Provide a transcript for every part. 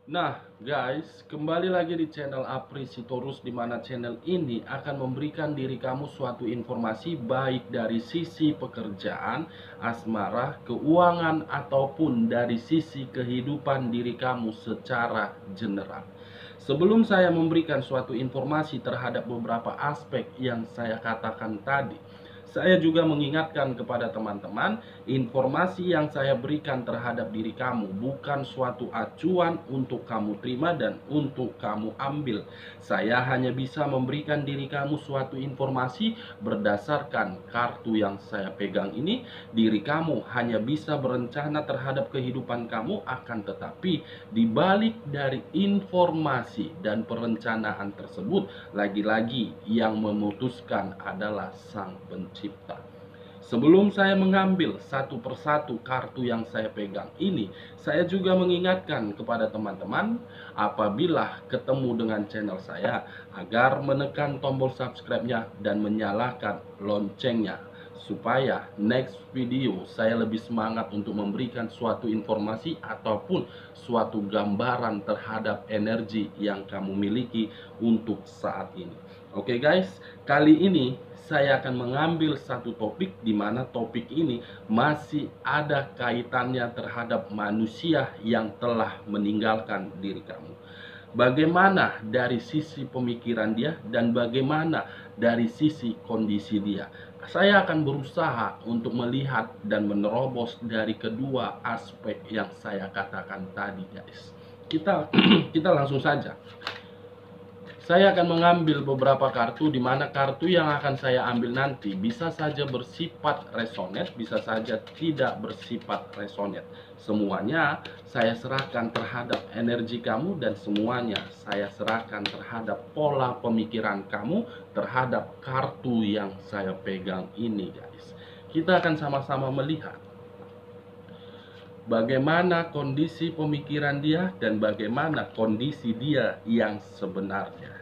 Nah, guys, kembali lagi di channel Apri Sitorus, di mana channel ini akan memberikan diri kamu suatu informasi baik dari sisi pekerjaan, asmara, keuangan, ataupun dari sisi kehidupan diri kamu secara general. Sebelum saya memberikan suatu informasi terhadap beberapa aspek yang saya katakan tadi, saya juga mengingatkan kepada teman-teman, informasi yang saya berikan terhadap diri kamu bukan suatu acuan untuk kamu terima dan untuk kamu ambil. Saya hanya bisa memberikan diri kamu suatu informasi berdasarkan kartu yang saya pegang ini. Diri kamu hanya bisa berencana terhadap kehidupan kamu, akan tetapi di balik dari informasi dan perencanaan tersebut, lagi-lagi yang memutuskan adalah Sang Pencipta. Sebelum saya mengambil satu persatu kartu yang saya pegang ini, saya juga mengingatkan kepada teman-teman apabila ketemu dengan channel saya agar menekan tombol subscribe-nya dan menyalakan loncengnya supaya next video saya lebih semangat untuk memberikan suatu informasi ataupun suatu gambaran terhadap energi yang kamu miliki untuk saat ini. Oke guys, kali ini saya akan mengambil satu topik di mana topik ini masih ada kaitannya terhadap manusia yang telah meninggalkan diri kamu. Bagaimana dari sisi pemikiran dia dan bagaimana dari sisi kondisi dia. Saya akan berusaha untuk melihat dan menerobos dari kedua aspek yang saya katakan tadi, guys. Kita kita langsung saja. Saya akan mengambil beberapa kartu, di mana kartu yang akan saya ambil nanti bisa saja bersifat resonate, bisa saja tidak bersifat resonate. Semuanya saya serahkan terhadap energi kamu dan semuanya saya serahkan terhadap pola pemikiran kamu terhadap kartu yang saya pegang ini, guys. Kita akan sama-sama melihat bagaimana kondisi pemikiran dia dan bagaimana kondisi dia yang sebenarnya.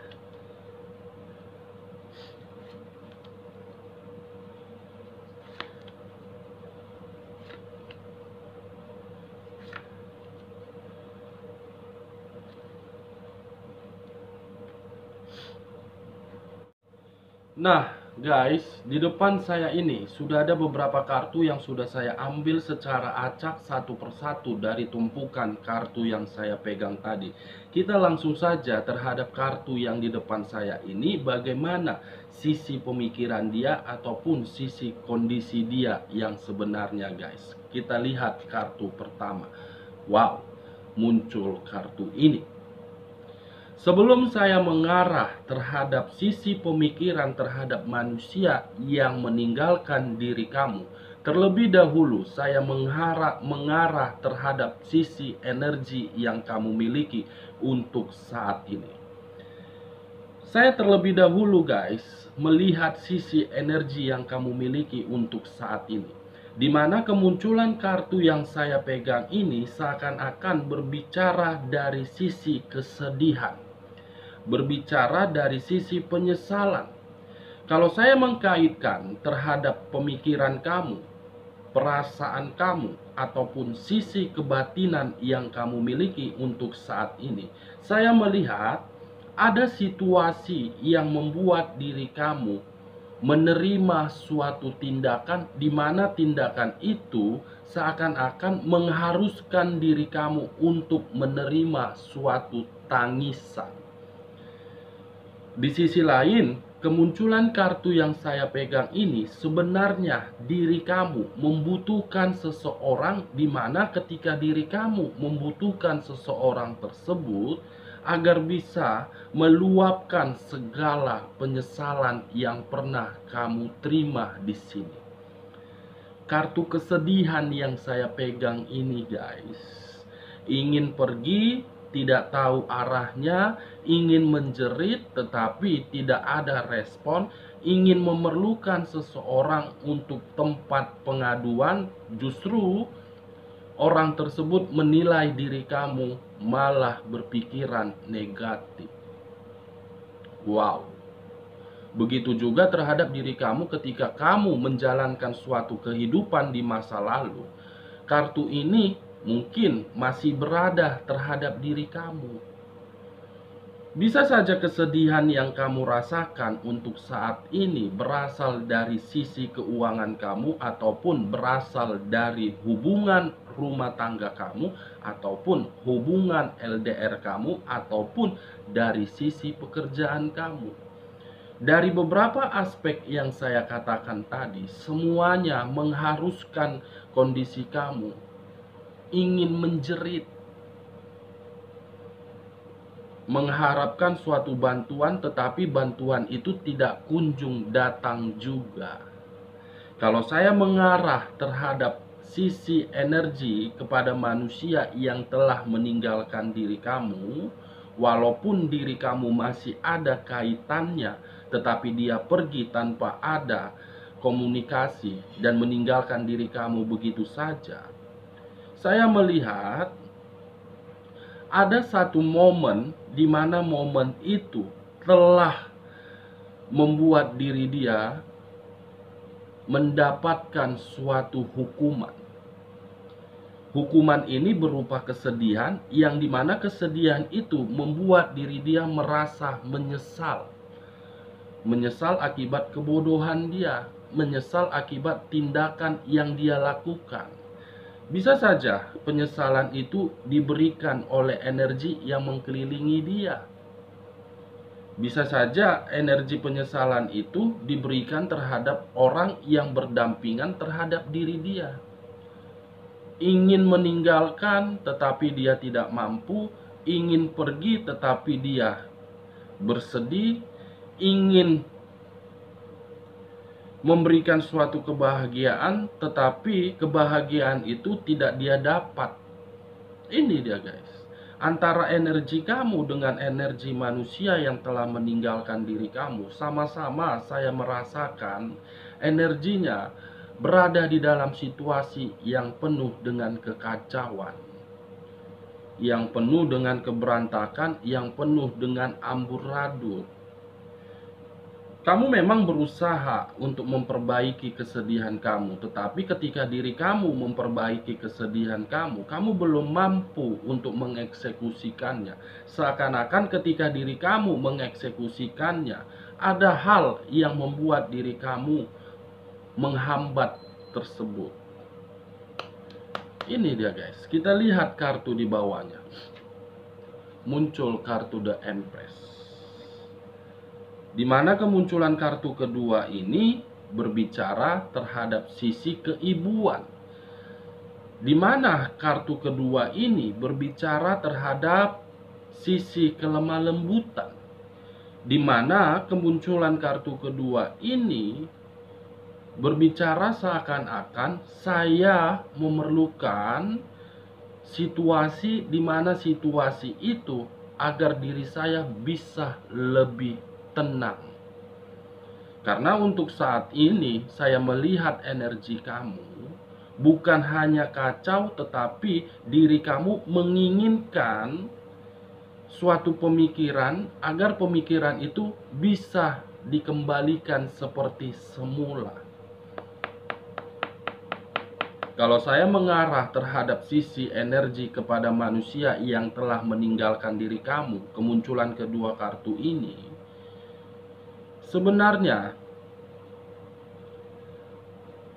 Nah, guys, di depan saya ini sudah ada beberapa kartu yang sudah saya ambil secara acak satu persatu dari tumpukan kartu yang saya pegang tadi. Kita langsung saja terhadap kartu yang di depan saya ini, bagaimana sisi pemikiran dia ataupun sisi kondisi dia yang sebenarnya, guys. Kita lihat kartu pertama. Wow, muncul kartu ini. Sebelum saya mengarah terhadap sisi pemikiran terhadap manusia yang meninggalkan diri kamu, terlebih dahulu saya mengarah terhadap sisi energi yang kamu miliki untuk saat ini. Saya terlebih dahulu, guys, melihat sisi energi yang kamu miliki untuk saat ini, di mana kemunculan kartu yang saya pegang ini seakan-akan berbicara dari sisi kesedihan, berbicara dari sisi penyesalan. Kalau saya mengkaitkan terhadap pemikiran kamu, perasaan kamu, ataupun sisi kebatinan yang kamu miliki untuk saat ini, saya melihat ada situasi yang membuat diri kamu menerima suatu tindakan, di mana tindakan itu seakan-akan mengharuskan diri kamu untuk menerima suatu tangisan. Di sisi lain, kemunculan kartu yang saya pegang ini sebenarnya diri kamu membutuhkan seseorang, di mana ketika diri kamu membutuhkan seseorang tersebut agar bisa meluapkan segala penyesalan yang pernah kamu terima di sini. Kartu kesedihan yang saya pegang ini, guys, ingin pergi, tidak tahu arahnya, ingin menjerit tetapi tidak ada respon, ingin memerlukan seseorang untuk tempat pengaduan, justru orang tersebut menilai diri kamu malah berpikiran negatif. Wow. Begitu juga terhadap diri kamu ketika kamu menjalankan suatu kehidupan di masa lalu. Kartu ini mungkin masih berada terhadap diri kamu. Bisa saja kesedihan yang kamu rasakan untuk saat ini berasal dari sisi keuangan kamu, ataupun berasal dari hubungan rumah tangga kamu, ataupun hubungan LDR kamu, ataupun dari sisi pekerjaan kamu. Dari beberapa aspek yang saya katakan tadi, semuanya mengharuskan kondisi kamu ingin menjerit, mengharapkan suatu bantuan, tetapi bantuan itu tidak kunjung datang juga. Kalau saya mengarah terhadap sisi energi kepada manusia yang telah meninggalkan diri kamu, walaupun diri kamu masih ada kaitannya, tetapi dia pergi tanpa ada komunikasi dan meninggalkan diri kamu begitu saja. Saya melihat ada satu momen di mana momen itu telah membuat diri dia mendapatkan suatu hukuman. Hukuman ini berupa kesedihan, yang dimana kesedihan itu membuat diri dia merasa menyesal. Menyesal akibat kebodohan dia, menyesal akibat tindakan yang dia lakukan. Bisa saja penyesalan itu diberikan oleh energi yang mengkelilingi dia. Bisa saja energi penyesalan itu diberikan terhadap orang yang berdampingan terhadap diri dia. Ingin meninggalkan tetapi dia tidak mampu, ingin pergi tetapi dia bersedih, ingin memberikan suatu kebahagiaan, tetapi kebahagiaan itu tidak dia dapat. Ini dia guys, antara energi kamu dengan energi manusia yang telah meninggalkan diri kamu, sama-sama saya merasakan energinya berada di dalam situasi yang penuh dengan kekacauan, yang penuh dengan keberantakan, yang penuh dengan amburadul. Kamu memang berusaha untuk memperbaiki kesedihan kamu, tetapi ketika diri kamu memperbaiki kesedihan kamu, kamu belum mampu untuk mengeksekusikannya. Seakan-akan ketika diri kamu mengeksekusikannya, ada hal yang membuat diri kamu menghambat tersebut. Ini dia guys, kita lihat kartu di bawahnya. Muncul kartu The Empress, di mana kemunculan kartu kedua ini berbicara terhadap sisi keibuan, di mana kartu kedua ini berbicara terhadap sisi kelemah lembutan, di mana kemunculan kartu kedua ini berbicara seakan-akan saya memerlukan situasi, di mana situasi itu agar diri saya bisa lebih tenang. Karena untuk saat ini saya melihat energi kamu bukan hanya kacau, tetapi diri kamu menginginkan suatu pemikiran agar pemikiran itu bisa dikembalikan seperti semula. Kalau saya mengarah terhadap sisi energi kepada manusia yang telah meninggalkan diri kamu, kemunculan kedua kartu ini, sebenarnya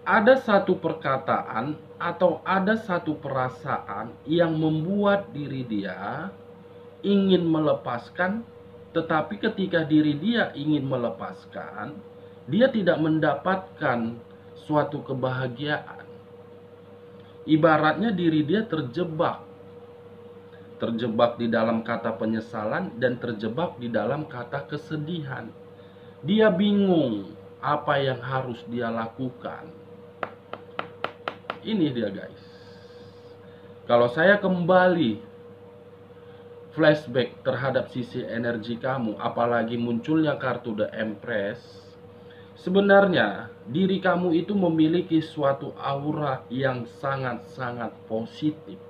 ada satu perkataan atau ada satu perasaan yang membuat diri dia ingin melepaskan, tetapi ketika diri dia ingin melepaskan, dia tidak mendapatkan suatu kebahagiaan. Ibaratnya diri dia terjebak di dalam kata penyesalan dan terjebak di dalam kata kesedihan. Dia bingung apa yang harus dia lakukan. Ini dia guys. Kalau saya kembali flashback terhadap sisi energi kamu, apalagi munculnya kartu The Empress, sebenarnya diri kamu itu memiliki suatu aura yang sangat-sangat positif.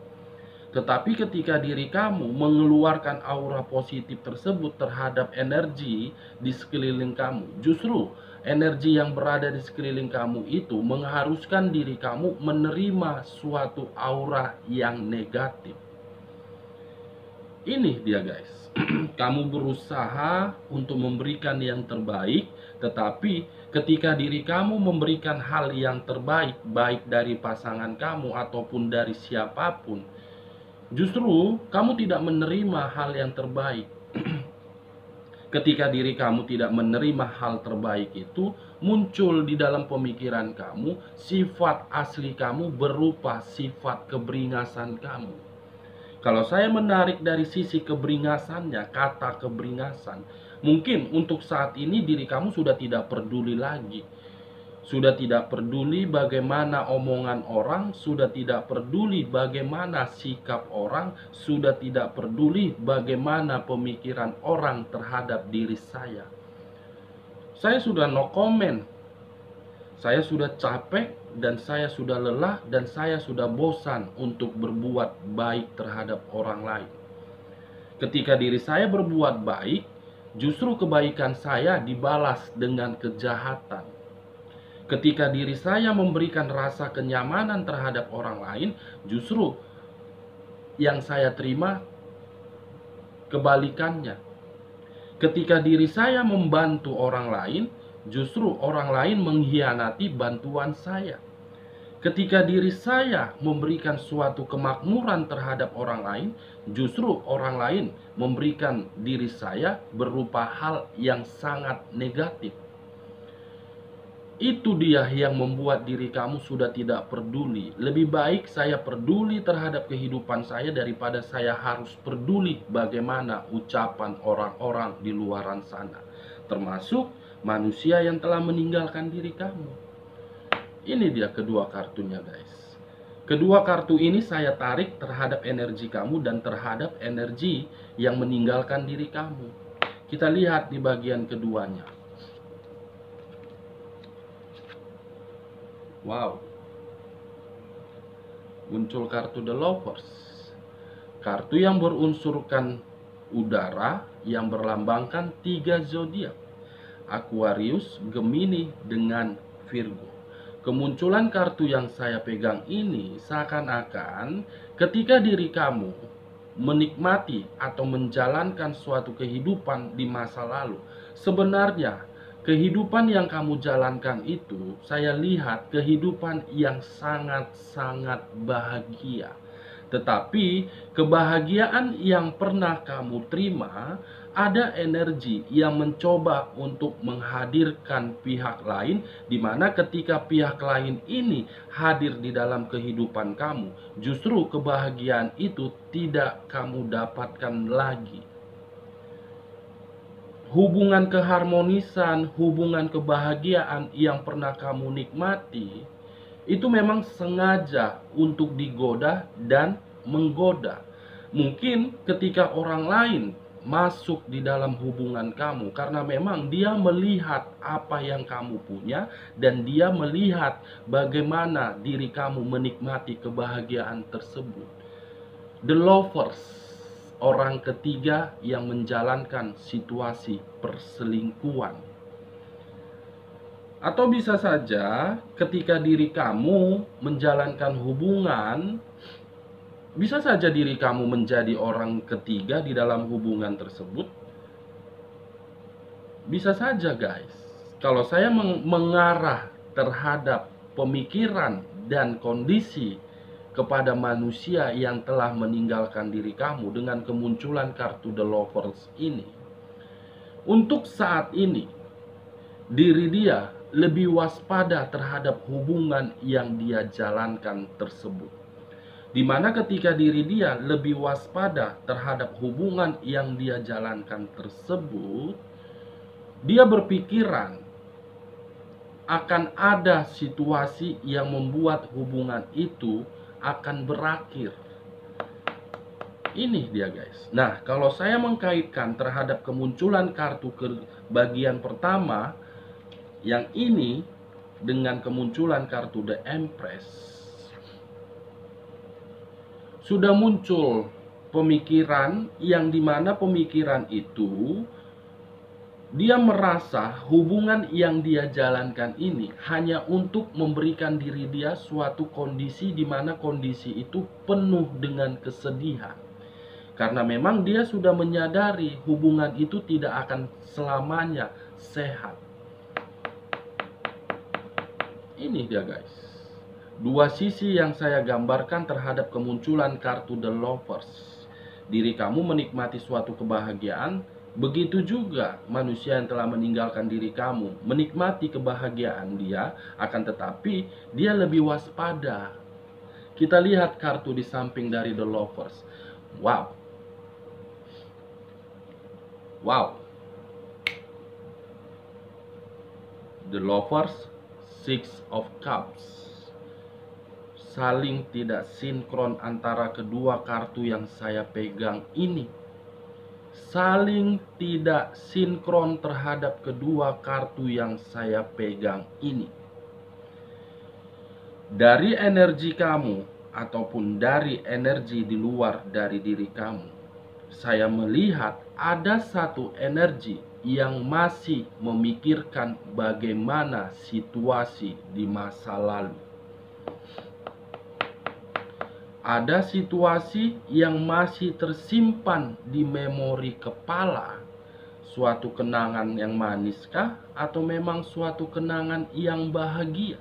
Tetapi ketika diri kamu mengeluarkan aura positif tersebut terhadap energi di sekeliling kamu, justru energi yang berada di sekeliling kamu itu mengharuskan diri kamu menerima suatu aura yang negatif. Ini dia guys, kamu berusaha untuk memberikan yang terbaik, tetapi ketika diri kamu memberikan hal yang terbaik, baik dari pasangan kamu ataupun dari siapapun, justru kamu tidak menerima hal yang terbaik. Ketika diri kamu tidak menerima hal terbaik itu, muncul di dalam pemikiran kamu sifat asli kamu berupa sifat keberingasan kamu. Kalau saya menarik dari sisi keberingasannya, kata keberingasan, mungkin untuk saat ini diri kamu sudah tidak peduli lagi. Sudah tidak peduli bagaimana omongan orang, sudah tidak peduli bagaimana sikap orang, sudah tidak peduli bagaimana pemikiran orang terhadap diri saya. Saya sudah no comment. Saya sudah capek dan saya sudah lelah dan saya sudah bosan untuk berbuat baik terhadap orang lain. Ketika diri saya berbuat baik, justru kebaikan saya dibalas dengan kejahatan. Ketika diri saya memberikan rasa kenyamanan terhadap orang lain, justru yang saya terima kebalikannya. Ketika diri saya membantu orang lain, justru orang lain mengkhianati bantuan saya. Ketika diri saya memberikan suatu kemakmuran terhadap orang lain, justru orang lain memberikan diri saya berupa hal yang sangat negatif. Itu dia yang membuat diri kamu sudah tidak peduli. Lebih baik saya peduli terhadap kehidupan saya daripada saya harus peduli bagaimana ucapan orang-orang di luaran sana, termasuk manusia yang telah meninggalkan diri kamu. Ini dia kedua kartunya guys. Kedua kartu ini saya tarik terhadap energi kamu dan terhadap energi yang meninggalkan diri kamu. Kita lihat di bagian keduanya. Wow, muncul kartu The Lovers, kartu yang berunsurkan udara yang berlambangkan 3 zodiak, Aquarius, Gemini, dengan Virgo. Kemunculan kartu yang saya pegang ini seakan-akan ketika diri kamu menikmati atau menjalankan suatu kehidupan di masa lalu, sebenarnya kehidupan yang kamu jalankan itu, saya lihat kehidupan yang sangat-sangat bahagia. Tetapi kebahagiaan yang pernah kamu terima, ada energi yang mencoba untuk menghadirkan pihak lain, di mana ketika pihak lain ini hadir di dalam kehidupan kamu, justru kebahagiaan itu tidak kamu dapatkan lagi. Hubungan keharmonisan, hubungan kebahagiaan yang pernah kamu nikmati, itu memang sengaja untuk digoda dan menggoda. Mungkin ketika orang lain masuk di dalam hubungan kamu, karena memang dia melihat apa yang kamu punya, dan dia melihat bagaimana diri kamu menikmati kebahagiaan tersebut. The Lovers, orang ketiga yang menjalankan situasi perselingkuhan. Atau bisa saja ketika diri kamu menjalankan hubungan, bisa saja diri kamu menjadi orang ketiga di dalam hubungan tersebut. Bisa saja guys. Kalau saya mengarah terhadap pemikiran dan kondisi kepada manusia yang telah meninggalkan diri kamu dengan kemunculan kartu The Lovers ini, untuk saat ini diri dia lebih waspada terhadap hubungan yang dia jalankan tersebut, dimana ketika diri dia lebih waspada terhadap hubungan yang dia jalankan tersebut, dia berpikiran akan ada situasi yang membuat hubungan itu akan berakhir. Ini dia guys. Nah, kalau saya mengkaitkan terhadap kemunculan kartu ke bagian pertama yang ini dengan kemunculan kartu The Empress, sudah muncul pemikiran yang dimana pemikiran itu Dia merasa hubungan yang dia jalankan ini hanya untuk memberikan diri dia suatu kondisi di mana kondisi itu penuh dengan kesedihan. Karena memang dia sudah menyadari hubungan itu tidak akan selamanya sehat. Ini dia guys. Dua sisi yang saya gambarkan terhadap kemunculan kartu The Lovers. Diri kamu menikmati suatu kebahagiaan, begitu juga manusia yang telah meninggalkan diri kamu menikmati kebahagiaan dia, akan tetapi dia lebih waspada. Kita lihat kartu di samping dari The Lovers. Wow. Wow. The Lovers, Six of Cups. Saling tidak sinkron antara kedua kartu yang saya pegang ini. Saling tidak sinkron terhadap kedua kartu yang saya pegang ini. Dari energi kamu ataupun dari energi di luar dari diri kamu, saya melihat ada satu energi yang masih memikirkan bagaimana situasi di masa lalu. Ada situasi yang masih tersimpan di memori kepala. Suatu kenangan yang maniskah atau memang suatu kenangan yang bahagia?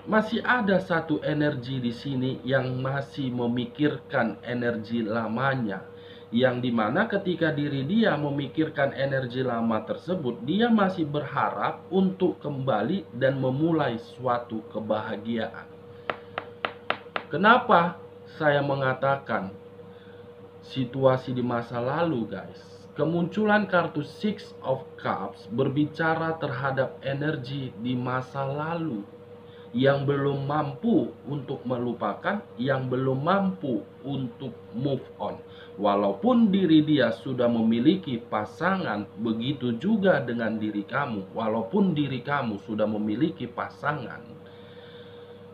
Masih ada satu energi di sini yang masih memikirkan energi lamanya, yang dimana ketika diri dia memikirkan energi lama tersebut, dia masih berharap untuk kembali dan memulai suatu kebahagiaan. Kenapa saya mengatakan situasi di masa lalu guys? Kemunculan kartu Six of Cups berbicara terhadap energi di masa lalu yang belum mampu untuk melupakan, yang belum mampu untuk move on. Walaupun diri dia sudah memiliki pasangan, begitu juga dengan diri kamu. Walaupun diri kamu sudah memiliki pasangan,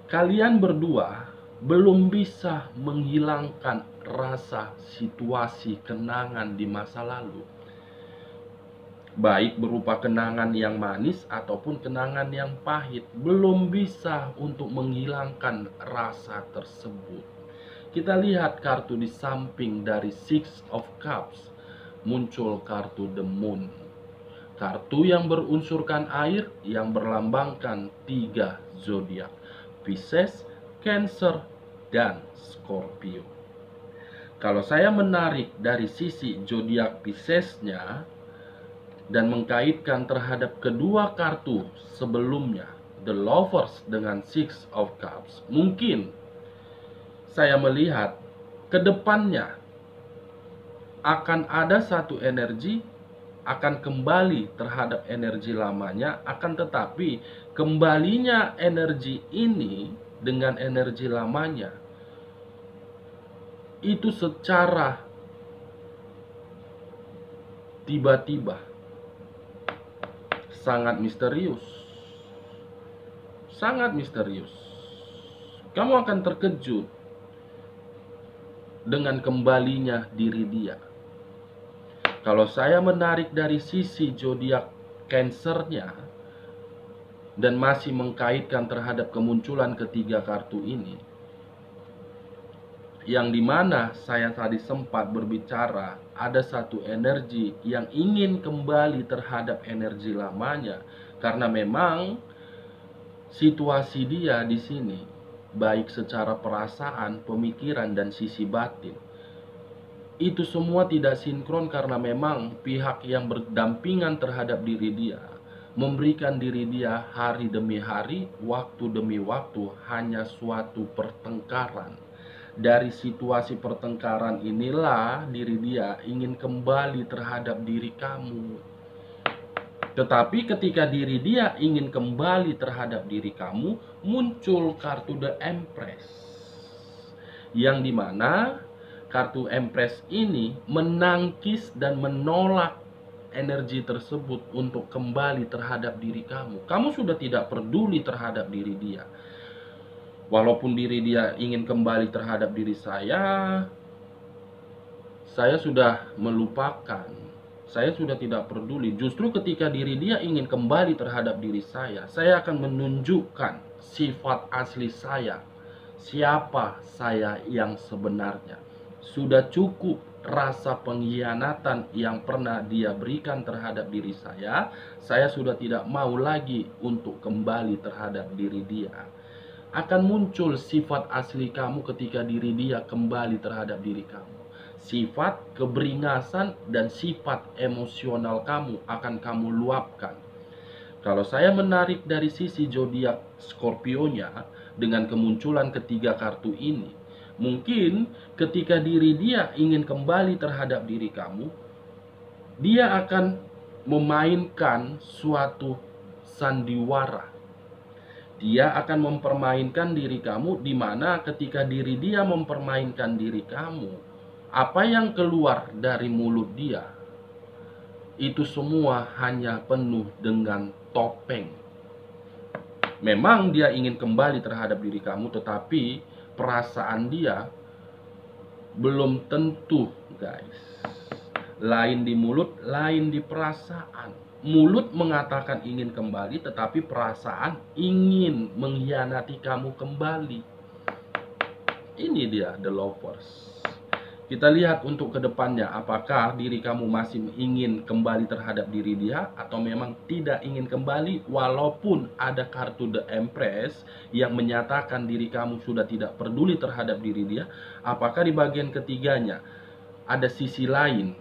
kalian berdua belum bisa menghilangkan rasa situasi kenangan di masa lalu. Baik berupa kenangan yang manis ataupun kenangan yang pahit, belum bisa untuk menghilangkan rasa tersebut. Kita lihat kartu di samping dari Six of Cups, muncul kartu The Moon. Kartu yang berunsurkan air yang berlambangkan 3 zodiak, Pisces, Cancer, dan Scorpio. Kalau saya menarik dari sisi zodiak Piscesnya dan mengkaitkan terhadap kedua kartu sebelumnya, The Lovers dengan Six of Cups, mungkin saya melihat ke depannya akan ada satu energi akan kembali terhadap energi lamanya, akan tetapi kembalinya energi ini dengan energi lamanya itu secara tiba-tiba, sangat misterius. Sangat misterius. Kamu akan terkejut dengan kembalinya diri dia. Kalau saya menarik dari sisi zodiak Cancernya dan masih mengkaitkan terhadap kemunculan ketiga kartu ini, yang dimana saya tadi sempat berbicara ada satu energi yang ingin kembali terhadap energi lamanya, karena memang situasi dia di sini baik secara perasaan, pemikiran, dan sisi batin itu semua tidak sinkron, karena memang pihak yang berdampingan terhadap diri dia memberikan diri dia hari demi hari, waktu demi waktu hanya suatu pertengkaran. Dari situasi pertengkaran inilah diri dia ingin kembali terhadap diri kamu. Tetapi ketika diri dia ingin kembali terhadap diri kamu, muncul kartu The Empress. Yang dimana kartu Empress ini menangkis dan menolak energi tersebut untuk kembali terhadap diri kamu. Kamu sudah tidak peduli terhadap diri dia. Walaupun diri dia ingin kembali terhadap diri saya sudah melupakan. saya sudah tidak peduli. Justru ketika diri dia ingin kembali terhadap diri saya akan menunjukkan sifat asli saya, siapa saya yang sebenarnya. Sudah cukup rasa pengkhianatan yang pernah dia berikan terhadap diri saya sudah tidak mau lagi untuk kembali terhadap diri dia. Akan muncul sifat asli kamu ketika diri dia kembali terhadap diri kamu. Sifat keberingasan dan sifat emosional kamu akan kamu luapkan. Kalau saya menarik dari sisi zodiak Scorpio-nya dengan kemunculan ketiga kartu ini, mungkin ketika diri dia ingin kembali terhadap diri kamu, dia akan memainkan suatu sandiwara. Dia akan mempermainkan diri kamu, di mana ketika diri dia mempermainkan diri kamu, apa yang keluar dari mulut dia itu semua hanya penuh dengan topeng. Memang dia ingin kembali terhadap diri kamu, tetapi perasaan dia belum tentu, guys. Lain di mulut, lain di perasaan. Mulut mengatakan ingin kembali, tetapi perasaan ingin mengkhianati kamu kembali. Ini dia The Lovers. Kita lihat untuk kedepannya, apakah diri kamu masih ingin kembali terhadap diri dia, atau memang tidak ingin kembali, walaupun ada kartu The Empress yang menyatakan diri kamu sudah tidak peduli terhadap diri dia. Apakah di bagian ketiganya ada sisi lain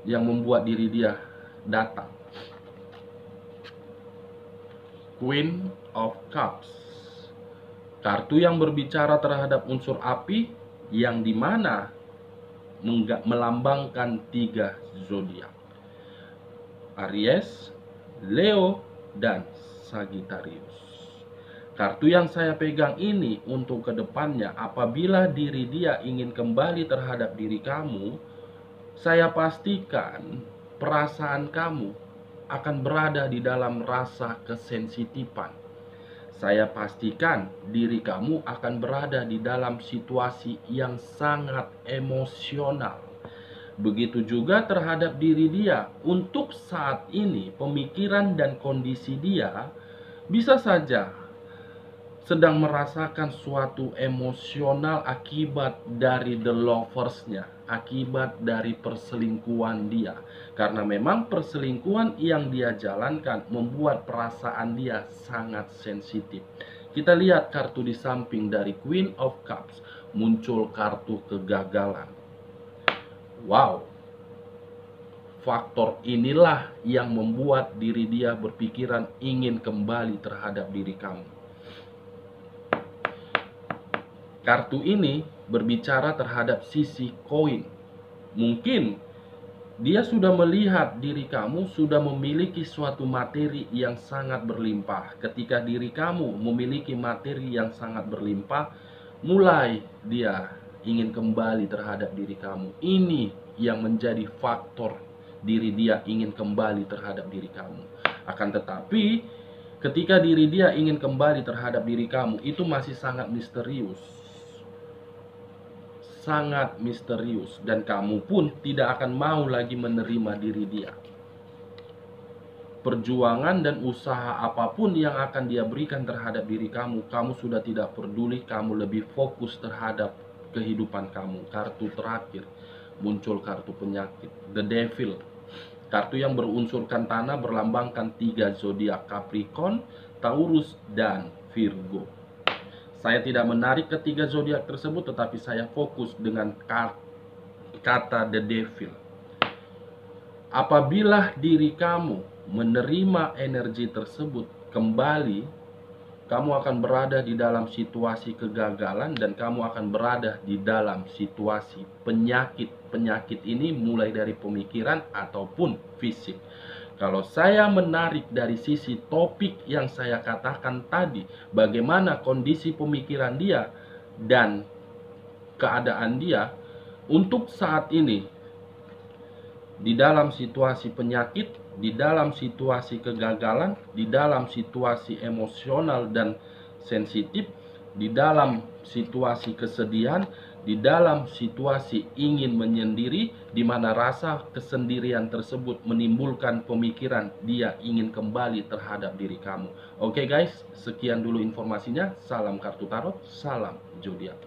yang membuat diri dia datang? Queen of Cups, kartu yang berbicara terhadap unsur api, yang dimana melambangkan 3 zodiak: Aries, Leo, dan Sagittarius. Kartu yang saya pegang ini untuk kedepannya, apabila diri dia ingin kembali terhadap diri kamu, saya pastikan perasaan kamu akan berada di dalam rasa kesensitifan. Saya pastikan diri kamu akan berada di dalam situasi yang sangat emosional. Begitu juga terhadap diri dia. Untuk saat ini, pemikiran dan kondisi dia bisa saja sedang merasakan suatu emosional akibat dari The Lovers-nya, akibat dari perselingkuhan dia. Karena memang perselingkuhan yang dia jalankan membuat perasaan dia sangat sensitif. Kita lihat kartu di samping dari Queen of Cups, muncul kartu kegagalan. Wow, faktor inilah yang membuat diri dia berpikiran ingin kembali terhadap diri kamu. Kartu ini berbicara terhadap sisi koin. Mungkin dia sudah melihat diri kamu sudah memiliki suatu materi yang sangat berlimpah. Ketika diri kamu memiliki materi yang sangat berlimpah, mulai dia ingin kembali terhadap diri kamu. Ini yang menjadi faktor diri dia ingin kembali terhadap diri kamu. Akan tetapi, ketika diri dia ingin kembali terhadap diri kamu, itu masih sangat misterius. Sangat misterius, dan kamu pun tidak akan mau lagi menerima diri dia. Perjuangan dan usaha apapun yang akan dia berikan terhadap diri kamu, kamu sudah tidak peduli, kamu lebih fokus terhadap kehidupan kamu. Kartu terakhir, muncul kartu penyakit, The Devil. Kartu yang berunsurkan tanah, berlambangkan 3 zodiak: Capricorn, Taurus, dan Virgo. Saya tidak menarik ketiga zodiak tersebut, tetapi saya fokus dengan kata The Devil. Apabila diri kamu menerima energi tersebut kembali, kamu akan berada di dalam situasi kegagalan dan kamu akan berada di dalam situasi penyakit. Penyakit ini mulai dari pemikiran ataupun fisik. Kalau saya menarik dari sisi topik yang saya katakan tadi, bagaimana kondisi pemikiran dia dan keadaan dia untuk saat ini, di dalam situasi penyakit, di dalam situasi kegagalan, di dalam situasi emosional dan sensitif, di dalam situasi kesedihan, di dalam situasi ingin menyendiri, di mana rasa kesendirian tersebut menimbulkan pemikiran dia ingin kembali terhadap diri kamu. Oke guys, sekian dulu informasinya. Salam kartu tarot, salam zodiak.